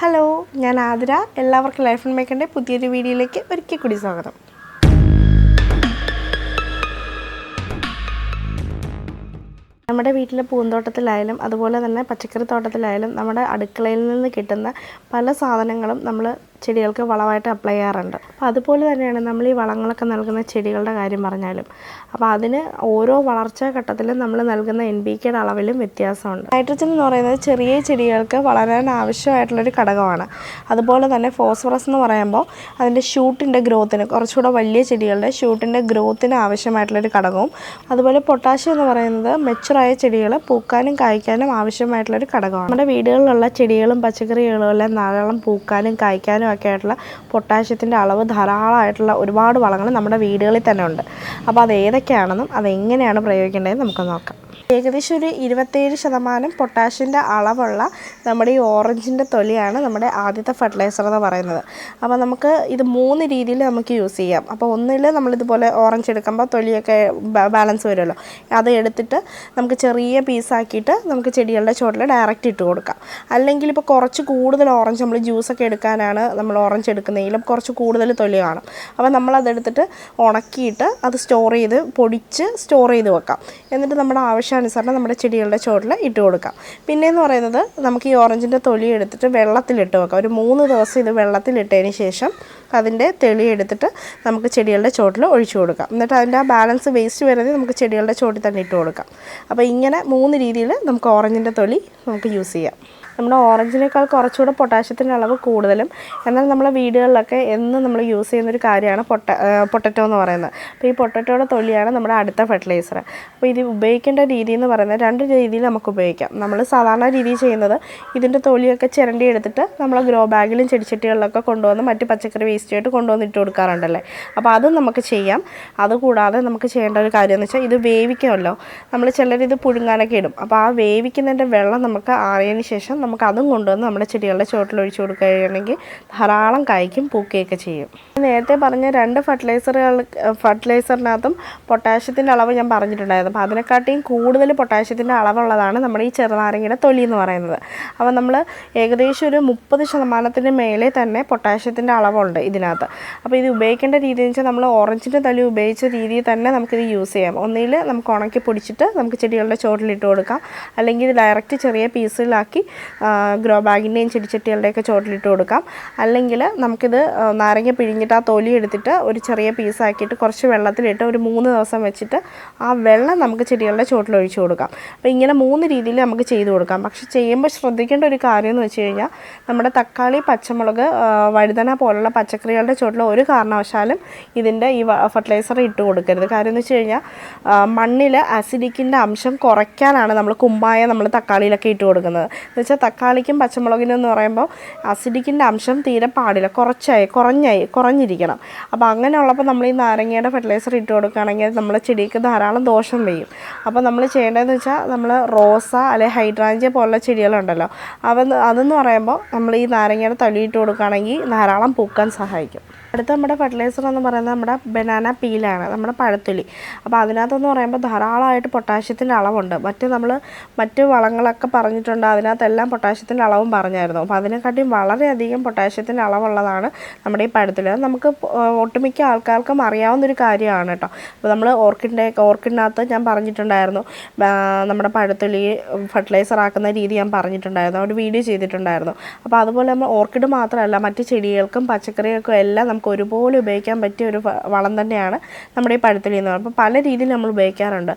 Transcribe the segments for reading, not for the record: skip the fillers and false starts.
Hello, ഞാൻ ആതിര. എല്ലാവർക്കും life and മേക്കറിൻ്റെ പുതിയൊരു വീഡിയോയിലേക്ക് ഒരിക്കൽ കൂടി സ്വാഗതം. നമ്മുടെ വീട്ടിലെ പൂന്തോട്ടത്തിലായാലും അതുപോലെ തന്നെ പച്ചക്കറി തോട്ടത്തിലായാലും നമ്മുടെ അടുക്കളയിൽ നിന്ന് കിട്ടുന്ന പല സാധനങ്ങളും നമ്മൾ ചെടികൾക്ക് വളമായിട്ട് അപ്ലൈ ചെയ്യാറുണ്ട്. അപ്പോൾ അതുപോലെ തന്നെയാണ് നമ്മൾ ഈ വളങ്ങളൊക്കെ നൽകുന്ന ചെടികളുടെ കാര്യം പറഞ്ഞാലും. അപ്പോൾ അതിന് ഓരോ വളർച്ചാ ഘട്ടത്തിലും നമ്മൾ നൽകുന്ന NPK അളവിലും വ്യത്യാസമുണ്ട്. നൈട്രജൻ എന്ന് പറയുന്നത് ചെറിയ ചെടികൾക്ക് വളരാൻ ആവശ്യമായിട്ടുള്ളൊരു ഘടകമാണ്. അതുപോലെ തന്നെ ഫോസ്ഫറസ് എന്ന് പറയുമ്പോൾ അതിൻ്റെ ഷൂട്ടിൻ്റെ ഗ്രോത്തിന്, കുറച്ചുകൂടെ വലിയ ചെടികളുടെ ഷൂട്ടിൻ്റെ ഗ്രോത്തിന് ആവശ്യമായിട്ടുള്ളൊരു ഘടകവും, അതുപോലെ പൊട്ടാഷ്യം എന്ന് പറയുന്നത് മെച്ചുറായ ചെടികൾ പൂക്കാനും കായ്ക്കാനും ആവശ്യമായിട്ടുള്ളൊരു ഘടകമാണ്. നമ്മുടെ വീടുകളിലുള്ള ചെടികളും പച്ചക്കറികളും എല്ലാം ധാരാളം പൂക്കാനും കായ്ക്കാനും ഒക്കെ ആയിട്ടുള്ള പൊട്ടാഷ്യത്തിൻ്റെ അളവ് ധാരാളമായിട്ടുള്ള ഒരുപാട് വളങ്ങൾ നമ്മുടെ വീടുകളിൽ തന്നെ ഉണ്ട്. അപ്പോൾ അത് ഏതൊക്കെയാണെന്നും അതെങ്ങനെയാണ് പ്രയോഗിക്കേണ്ടതെന്ന് നമുക്ക് നോക്കാം. ഏകദേശം ഒരു 27% പൊട്ടാഷ്യൻ്റെ അളവുള്ള നമ്മുടെ ഈ ഓറഞ്ചിൻ്റെ തൊലിയാണ് നമ്മുടെ ആദ്യത്തെ ഫെർട്ടിലൈസർ എന്ന് പറയുന്നത്. അപ്പോൾ നമുക്ക് ഇത് 3 രീതിയിൽ നമുക്ക് യൂസ് ചെയ്യാം. അപ്പോൾ ഒന്നിൽ നമ്മളിതുപോലെ ഓറഞ്ച് എടുക്കുമ്പോൾ തൊലിയൊക്കെ ബാലൻസ് വരുമല്ലോ, അത് എടുത്തിട്ട് നമുക്ക് ചെറിയ പീസാക്കിയിട്ട് നമുക്ക് ചെടികളുടെ ചുവട്ടിൽ ഡയറക്റ്റ് ഇട്ട് കൊടുക്കാം. അല്ലെങ്കിൽ ഇപ്പോൾ കുറച്ച് കൂടുതൽ ഓറഞ്ച്, നമ്മൾ ജ്യൂസൊക്കെ എടുക്കാനാണ് നമ്മൾ ഓറഞ്ച് എടുക്കുന്നതെങ്കിലും കുറച്ച് കൂടുതൽ തൊലി കാണും. അപ്പോൾ നമ്മളതെടുത്തിട്ട് ഉണക്കിയിട്ട് അത് സ്റ്റോർ ചെയ്ത് പൊടിച്ച് സ്റ്റോർ ചെയ്ത് വെക്കാം. എന്നിട്ട് നമ്മുടെ ആവശ്യാനുസരണം നമ്മുടെ ചെടികളുടെ ചുവട്ടിൽ ഇട്ട് കൊടുക്കാം. പിന്നെയെന്ന് പറയുന്നത്, നമുക്ക് ഈ ഓറഞ്ചിൻ്റെ തൊലി എടുത്തിട്ട് വെള്ളത്തിലിട്ട് വെക്കാം. ഒരു 3 ദിവസം ഇത് വെള്ളത്തിലിട്ടതിന് ശേഷം അതിൻ്റെ തെളി എടുത്തിട്ട് നമുക്ക് ചെടികളുടെ ചുവട്ടിൽ ഒഴിച്ചു കൊടുക്കാം. എന്നിട്ട് അതിൻ്റെ ആ ബാലൻസ് വേസ്റ്റ് വരുന്നത് നമുക്ക് ചെടികളുടെ ചുവട്ടിൽ തന്നെ ഇട്ട് കൊടുക്കാം. അപ്പോൾ ഇങ്ങനെ 3 രീതിയിൽ നമുക്ക് ഓറഞ്ചിൻ്റെ തൊലി നമുക്ക് യൂസ് ചെയ്യാം. നമ്മുടെ ഓറഞ്ചിനേക്കാൾ കുറച്ചുകൂടെ പൊട്ടാഷ്യത്തിൻ്റെ അളവ് കൂടുതലും, എന്നാൽ നമ്മളെ വീടുകളിലൊക്കെ എന്നും നമ്മൾ യൂസ് ചെയ്യുന്നൊരു കാര്യമാണ് പൊട്ടറ്റോ എന്ന് പറയുന്നത്. അപ്പോൾ ഈ പൊട്ടറ്റോയുടെ തൊലിയാണ് നമ്മുടെ അടുത്ത ഫെർട്ടിലൈസർ. അപ്പോൾ ഇത് ഉപയോഗിക്കേണ്ട രീതി എന്ന് പറയുന്നത് 2 രീതിയിൽ നമുക്ക് ഉപയോഗിക്കാം. നമ്മൾ സാധാരണ രീതി ചെയ്യുന്നത്, ഇതിൻ്റെ തൊലിയൊക്കെ ചിരണ്ടി എടുത്തിട്ട് നമ്മൾ ഗ്രോ ബാഗിലും ചെടിച്ചട്ടികളിലൊക്കെ കൊണ്ടുവന്ന് മറ്റ് പച്ചക്കറി വേസ്റ്റായിട്ട് കൊണ്ടുവന്ന് ഇട്ട് കൊടുക്കാറുണ്ടല്ലേ. അപ്പോൾ അതും നമുക്ക് ചെയ്യാം. അതുകൂടാതെ നമുക്ക് ചെയ്യേണ്ട ഒരു കാര്യം എന്ന് വെച്ചാൽ, ഇത് വേവിക്കുമല്ലോ, നമ്മൾ ചിലരിത് പുഴുങ്ങാനൊക്കെ ഇടും. അപ്പോൾ ആ വേവിക്കുന്നതിൻ്റെ വെള്ളം നമുക്ക് ആറിയതിന് ശേഷം നമുക്ക് അതും കൊണ്ടുവന്ന് നമ്മുടെ ചെടികളുടെ ചുവട്ടിൽ ഒഴിച്ചു കൊടുക്കുകയാണെങ്കിൽ ധാരാളം കായ്ക്കും പൂക്കുകയൊക്കെ ചെയ്യും. നേരത്തെ പറഞ്ഞ 2 ഫെർട്ടിലൈസറിനകത്തും പൊട്ടാഷ്യത്തിൻ്റെ അളവ് ഞാൻ പറഞ്ഞിട്ടുണ്ടായിരുന്നു. അപ്പോൾ അതിനെക്കാട്ടിയും കൂടുതൽ പൊട്ടാഷ്യത്തിൻ്റെ അളവുള്ളതാണ് നമ്മുടെ ഈ ചെറുനാരങ്ങയുടെ തൊലി എന്ന് പറയുന്നത്. അപ്പോൾ നമ്മൾ ഏകദേശം ഒരു 30% മേലെ തന്നെ പൊട്ടാഷ്യത്തിൻ്റെ അളവുണ്ട് ഇതിനകത്ത്. അപ്പോൾ ഇത് ഉപയോഗിക്കേണ്ട രീതി എന്ന് വെച്ചാൽ, നമ്മൾ ഓറഞ്ചിൻ്റെ തൊലി ഉപയോഗിച്ച രീതിയിൽ തന്നെ നമുക്കിത് യൂസ് ചെയ്യാം. ഒന്നിൽ നമുക്ക് ഉണക്കി പൊടിച്ചിട്ട് നമുക്ക് ചെടികളുടെ ചുവട്ടിൽ ഇട്ട് കൊടുക്കാം. അല്ലെങ്കിൽ ഇത് ഡയറക്റ്റ് ചെറിയ പീസിലാക്കി ഗ്രോ ബാഗിൻ്റെയും ചെടിച്ചട്ടികളുടെയൊക്കെ ചുവട്ടിലിട്ട് കൊടുക്കാം. അല്ലെങ്കിൽ നമുക്കിത് നാരങ്ങ പിഴിഞ്ഞിട്ട് ആ തൊലി എടുത്തിട്ട് ഒരു ചെറിയ പീസാക്കിയിട്ട് കുറച്ച് വെള്ളത്തിലിട്ട് ഒരു 3 ദിവസം വെച്ചിട്ട് ആ വെള്ളം നമുക്ക് ചെടികളുടെ ചുവട്ടിൽ ഒഴിച്ചു കൊടുക്കാം. അപ്പോൾ ഇങ്ങനെ 3 രീതിയിൽ നമുക്ക് ചെയ്ത് കൊടുക്കാം. പക്ഷെ ചെയ്യുമ്പോൾ ശ്രദ്ധിക്കേണ്ട ഒരു കാര്യം എന്ന് വെച്ച് കഴിഞ്ഞാൽ, നമ്മുടെ തക്കാളി, പച്ചമുളക്, വഴുതന പോലുള്ള പച്ചക്കറികളുടെ ചുവട്ടിൽ ഒരു കാരണവശാലും ഇതിൻ്റെ ഈ ഫെർട്ടിലൈസർ ഇട്ട് കൊടുക്കരുത്. കാര്യം എന്ന് വെച്ച് കഴിഞ്ഞാൽ, മണ്ണിൽ അസിഡിക്കിൻ്റെ അംശം കുറയ്ക്കാനാണ് നമ്മൾ കുമ്മായ നമ്മൾ തക്കാളിയിലൊക്കെ ഇട്ട് കൊടുക്കുന്നത്. എന്ന് വെച്ചാൽ തക്കാളിക്കും പച്ചമുളകിനും എന്ന് പറയുമ്പോൾ അസിഡിക്കിൻ്റെ അംശം തീരെ പാടില്ല, കുറഞ്ഞിരിക്കണം. അപ്പോൾ അങ്ങനെയുള്ളപ്പോൾ നമ്മൾ ഈ നാരങ്ങയുടെ ഫെർട്ടിലൈസർ ഇട്ട് കൊടുക്കുകയാണെങ്കിൽ നമ്മുടെ ചെടിക്ക് ധാരാളം ദോഷം ചെയ്യും. അപ്പോൾ നമ്മൾ ചെയ്യേണ്ടതെന്ന് വെച്ചാൽ, നമ്മൾ റോസ അല്ലെങ്കിൽ ഹൈഡ്രാഞ്ചിയ പോലുള്ള ചെടികളുണ്ടല്ലോ, അതെന്ന് പറയുമ്പോൾ നമ്മൾ ഈ നാരങ്ങയുടെ തൊലി ഇട്ട് കൊടുക്കുകയാണെങ്കിൽ ധാരാളം പൂക്കാൻ സഹായിക്കും. അടുത്ത നമ്മുടെ ഫെർട്ടിലൈസർ എന്ന് പറയുന്നത് നമ്മുടെ ബനാന പീലാണ്, നമ്മുടെ പഴത്തൊലി. അപ്പോൾ അതിനകത്തെന്ന് പറയുമ്പോൾ ധാരാളമായിട്ട് പൊട്ടാഷ്യത്തിൻ്റെ അളവുണ്ട്. മറ്റ് വളങ്ങളൊക്കെ പറഞ്ഞിട്ടുണ്ട്, അതിനകത്തെല്ലാം പൊട്ടാഷ്യത്തിൻ്റെ അളവും പറഞ്ഞായിരുന്നു. അപ്പോൾ അതിനെക്കാട്ടിയും വളരെയധികം പൊട്ടാഷ്യത്തിൻ്റെ അളവുള്ളതാണ് നമ്മുടെ ഈ പഴത്തൊലി. അത് നമുക്ക് ഒട്ടുമിക്ക ആൾക്കാർക്കും അറിയാവുന്നൊരു കാര്യമാണ് കേട്ടോ. അപ്പോൾ നമ്മൾ ഓർക്കിഡിനകത്ത് ഞാൻ പറഞ്ഞിട്ടുണ്ടായിരുന്നു, നമ്മുടെ പഴത്തൊലി ഫെർട്ടിലൈസർ ആക്കുന്ന രീതി ഞാൻ പറഞ്ഞിട്ടുണ്ടായിരുന്നു, ഒരു വീഡിയോ ചെയ്തിട്ടുണ്ടായിരുന്നു. അപ്പോൾ അതുപോലെ നമ്മൾ ഓർക്കിഡ് മാത്രമല്ല, മറ്റ് ചെടികൾക്കും പച്ചക്കറികൾക്കും എല്ലാം നമുക്ക് ഒരുപോലെ ഉപയോഗിക്കാൻ പറ്റിയ ഒരു വളം തന്നെയാണ് നമ്മുടെ ഈ പഴത്തൊലി എന്ന് പറയുന്നത്. അപ്പോൾ പല രീതിയിൽ നമ്മൾ ഉപയോഗിക്കാറുണ്ട്.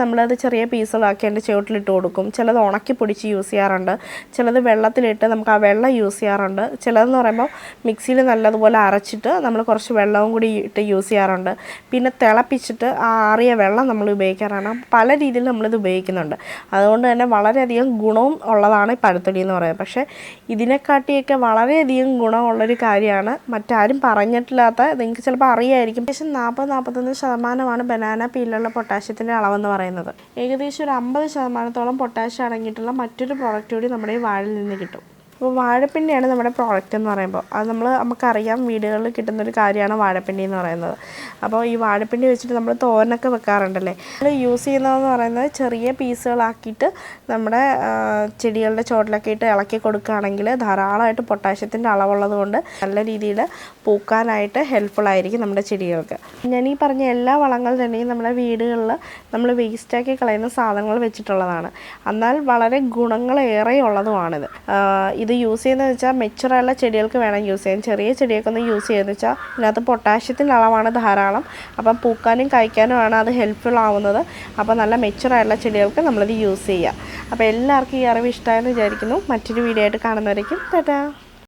നമ്മളത് ചെറിയ പീസുകളാക്കി അതിൻ്റെ ചുവട്ടിലിട്ട് കൊടുക്കും. ചിലത് ഉണക്കി പൊടിച്ച് യൂസ് ചെയ്യാറുണ്ട്. ചിലത് വെള്ളത്തിലിട്ട് നമുക്ക് ആ വെള്ളം യൂസ് ചെയ്യാറുണ്ട്. ചിലതെന്ന് പറയുമ്പോൾ മിക്സിയിൽ നല്ലതുപോലെ അരച്ചിട്ട് നമ്മൾ കുറച്ച് വെള്ളവും കൂടി ഇട്ട് യൂസ് ചെയ്യാറുണ്ട്. പിന്നെ തിളപ്പിച്ചിട്ട് ആ ആറിയ വെള്ളം നമ്മൾ ഉപയോഗിക്കാറാണ്. പല രീതിയിൽ നമ്മളിത് ഉപയോഗിക്കുന്നുണ്ട്. അതുകൊണ്ട് തന്നെ വളരെയധികം ഗുണവും ഉള്ളതാണ് ഈ പഴത്തൊലി എന്ന് പറയുന്നത്. പക്ഷേ ഇതിനെക്കാട്ടിയൊക്കെ വളരെയധികം ഗുണമുള്ളൊരു കാര്യമാണ് മറ്റാരും പറഞ്ഞിട്ടില്ലാത്ത, നിങ്ങൾക്ക് ചിലപ്പോൾ അറിയായിരിക്കും. ഏകദേശം 40-41% ബനാന പീലിലുള്ള പൊട്ടാഷ്യത്തിൻ്റെ അളവെന്ന് പറയുന്നത്. ഏകദേശം ഒരു 50% പൊട്ടാഷ്യം അടങ്ങിയിട്ടുള്ള മറ്റൊരു പ്രോഡക്റ്റ് കൂടി നമ്മുടെ ഈ വാഴയിൽ നിന്ന് കിട്ടും. അപ്പോൾ വാഴപ്പിണ്ടിയാണ് നമ്മുടെ പ്രോഡക്റ്റ് എന്ന് പറയുമ്പോൾ അത് നമുക്കറിയാം വീടുകളിൽ കിട്ടുന്നൊരു കാര്യമാണ് വാഴപ്പിണ്ടി എന്ന് പറയുന്നത്. അപ്പോൾ ഈ വാഴപ്പിണ്ടി വെച്ചിട്ട് നമ്മൾ തോരനൊക്കെ വെക്കാറുണ്ടല്ലേ. നമ്മൾ യൂസ് ചെയ്യുന്നതെന്ന് പറയുന്നത് ചെറിയ പീസുകളാക്കിയിട്ട് നമ്മുടെ ചെടികളുടെ ചോട്ടിലൊക്കെ ഇട്ട് ഇളക്കി കൊടുക്കുകയാണെങ്കിൽ ധാരാളമായിട്ട് പൊട്ടാഷ്യത്തിൻ്റെ അളവുള്ളത് കൊണ്ട് നല്ല രീതിയിൽ പൂക്കാനായിട്ട് ഹെൽപ്ഫുള്ളായിരിക്കും നമ്മുടെ ചെടികൾക്ക്. ഞാൻ ഈ പറഞ്ഞ എല്ലാ വളങ്ങൾ തന്നെയും നമ്മുടെ വീടുകളിൽ നമ്മൾ വേസ്റ്റാക്കി കളയുന്ന സാധനങ്ങൾ വെച്ചിട്ടുള്ളതാണ്. എന്നാൽ വളരെ ഗുണങ്ങളേറെ ഉള്ളതുമാണിത്. ഇത് യൂസ് ചെയ്യുന്നതെന്ന് വെച്ചാൽ മെച്ചുറായുള്ള ചെടികൾക്ക് വേണം യൂസ് ചെയ്യാൻ. ചെറിയ ചെടികൾക്കൊന്നും യൂസ് ചെയ്യുന്നത് വെച്ചാൽ ഇതിനകത്ത് പൊട്ടാഷ്യത്തിൻ്റെ അളവാണ് ധാരാളം. അപ്പം പൂക്കാനും കായ്ക്കാനുമാണ് അത് ഹെൽപ്ഫുൾ ആവുന്നത്. അപ്പോൾ നല്ല മെച്ചുറായുള്ള ചെടികൾക്ക് നമ്മളിത് യൂസ് ചെയ്യുക. അപ്പോൾ എല്ലാവർക്കും ഈ അറിവ് ഇഷ്ടമായെന്ന് വിചാരിക്കുന്നു. മറ്റൊരു വീഡിയോ ആയിട്ട് കാണുന്നവരേക്കും ടാറ്റാ.